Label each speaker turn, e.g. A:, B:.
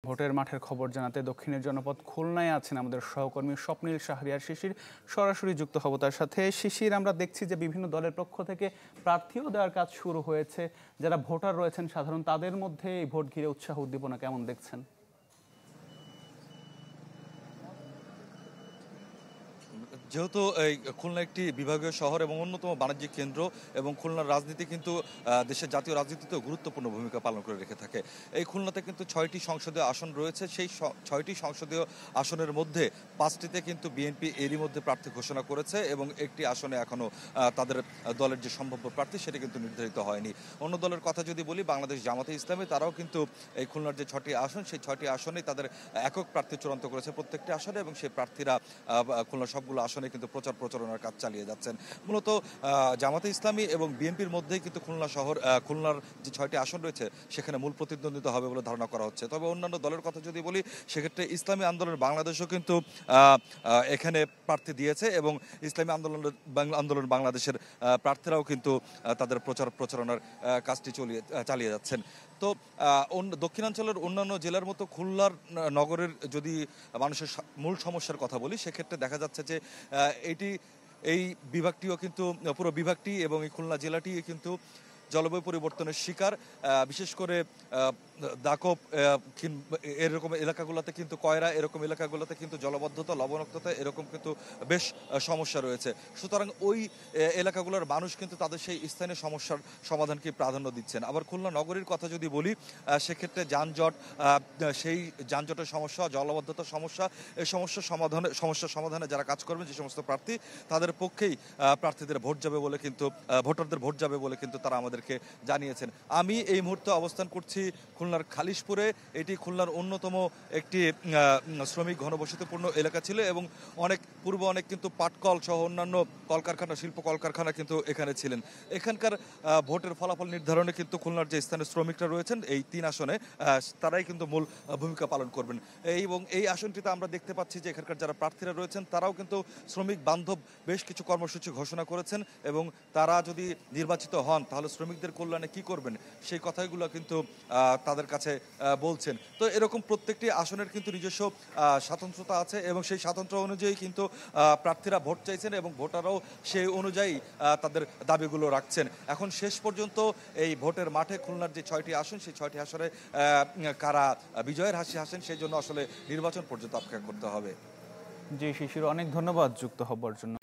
A: ভোটের মাঠের খবর জানাতে দক্ষিণের জনপদ খুলনায় আছেন আমাদের সহকর্মী স্বপ্নিল শাহরিয়ার শিশির। সরাসরি যুক্ত হব তার সাথে। শিশির, আমরা দেখছি যে বিভিন্ন দলের পক্ষ থেকে প্রার্থীও দেওয়ার কাজ শুরু হয়েছে। যারা ভোটার রয়েছেন সাধারণ, তাদের মধ্যে এই ভোট ঘিরে উৎসাহ উদ্দীপনা কেমন দেখছেন?
B: যেহেতু এই খুলনা একটি বিভাগীয় শহর এবং অন্যতম বাণিজ্যিক কেন্দ্র, এবং খুলনার রাজনীতি কিন্তু দেশের জাতীয় রাজনীতিতেও গুরুত্বপূর্ণ ভূমিকা পালন করে রেখে থাকে। এই খুলনাতে কিন্তু 6টি সংসদীয় আসন রয়েছে। সেই 6টি সংসদীয় আসনের মধ্যে 5টিতে কিন্তু বিএনপি এরই মধ্যে প্রার্থী ঘোষণা করেছে, এবং একটি আসনে এখনও তাদের দলের যে সম্ভাব্য প্রার্থী সেটি কিন্তু নির্ধারিত হয়নি। অন্য দলের কথা যদি বলি, বাংলাদেশ জামাতে ইসলামী, তারাও কিন্তু এই খুলনার যে 6টি আসন, সেই 6টি আসনেই তাদের একক প্রার্থী চূড়ান্ত করেছে প্রত্যেকটি আসনে, এবং সেই প্রার্থীরা খুলনার সবগুলো আসনে কিন্তু প্রচারণার কাজ চালিয়ে যাচ্ছেন। মূলত জামাতে ইসলামী এবং বিএনপির মধ্যেই কিন্তু খুলনার যে 6টি আসন রয়েছে সেখানে মূল প্রতিদ্বন্দ্বিতা হবে বলে ধারণা করা হচ্ছে। তবে অন্যান্য দলের কথা যদি বলি, সেক্ষেত্রে ইসলামী আন্দোলন বাংলাদেশও কিন্তু এখানে প্রার্থী দিয়েছে, এবং ইসলামী আন্দোলন বাংলাদেশের প্রার্থীরাও কিন্তু তাদের প্রচারণার কাজটি চালিয়ে যাচ্ছেন। তো দক্ষিণাঞ্চলের অন্যান্য জেলার মতো খুলনার নগরের যদি মানুষের মূল সমস্যার কথা বলি, সেক্ষেত্রে দেখা যাচ্ছে যে এই বিভাগটিও কিন্তু, পুরো বিভাগটি এবং এই খুলনা জেলাটি কিন্তু জলবায়ু পরিবর্তনের শিকার। বিশেষ করে দাকব এরকম এলাকাগুলোতে কিন্তু, কয়রা এরকম এলাকাগুলোতে কিন্তু জলবদ্ধতা, লবণাক্ততা এরকম কিন্তু বেশ সমস্যা রয়েছে। সুতরাং ওই এলাকাগুলোর মানুষ কিন্তু তাদের সেই স্থানীয় সমস্যার সমাধানকে প্রাধান্য দিচ্ছেন। আবার খুলনা নগরীর কথা যদি বলি, সেক্ষেত্রে সেই যানজটের সমস্যা, জলবদ্ধতার সমস্যা, এই সমস্যা সমাধানে যারা কাজ করবেন, যে সমস্ত প্রার্থী, তাদের পক্ষেই প্রার্থীদের ভোট যাবে বলে কিন্তু, ভোটারদের ভোট যাবে বলে কিন্তু তারা আমাদেরকে জানিয়েছেন। আমি এই মুহূর্তে অবস্থান করছি খুলনার খালিশপুরে। এটি খুলনার অন্যতম একটি শ্রমিক ঘনবসতিপূর্ণ এলাকা ছিল, এবং পূর্বে অনেক কিন্তু পাটকল সহ অন্যান্য কলকারখানা, শিল্প কলকারখানা কিন্তু এখানে ছিলেন। এখানকার ভোটের ফলাফল নির্ধারণে কিন্তু খুলনার যে স্থানীয় শ্রমিকরা রয়েছেন এই 3 আসনে, তারাই কিন্তু মূল ভূমিকা পালন করবেন। এবং এই আসনটিতে আমরা দেখতে পাচ্ছি যে এখানকার যারা প্রার্থীরা রয়েছেন তারাও কিন্তু শ্রমিক বান্ধব বেশ কিছু কর্মসূচি ঘোষণা করেছেন, এবং তারা যদি নির্বাচিত হন তাহলে শ্রমিকদের কল্যাণে কি করবেন সেই কথাগুলো কিন্তু তাদের কাছে বলছেন। তো এরকম প্রত্যেকটি আসনের কিন্তু নিজস্ব স্বাতন্ত্রতা আছে, এবং সেই স্বাতন্ত্র অনুযায়ী কিন্তু প্রার্থীরা ভোট চাইছেন, এবং ভোটাররাও সেই অনুযায়ী তাদের দাবিগুলো রাখছেন। এখন শেষ পর্যন্ত এই ভোটের মাঠে খুলনার যে 6টি আসন, সেই 6টি আসনে কারা বিজয়ের হাসি হাসেন সেই জন্য আসলে নির্বাচন পর্যন্ত অপেক্ষা করতে হবে।
A: জি শিশির, অনেক ধন্যবাদ যুক্ত হবার জন্য।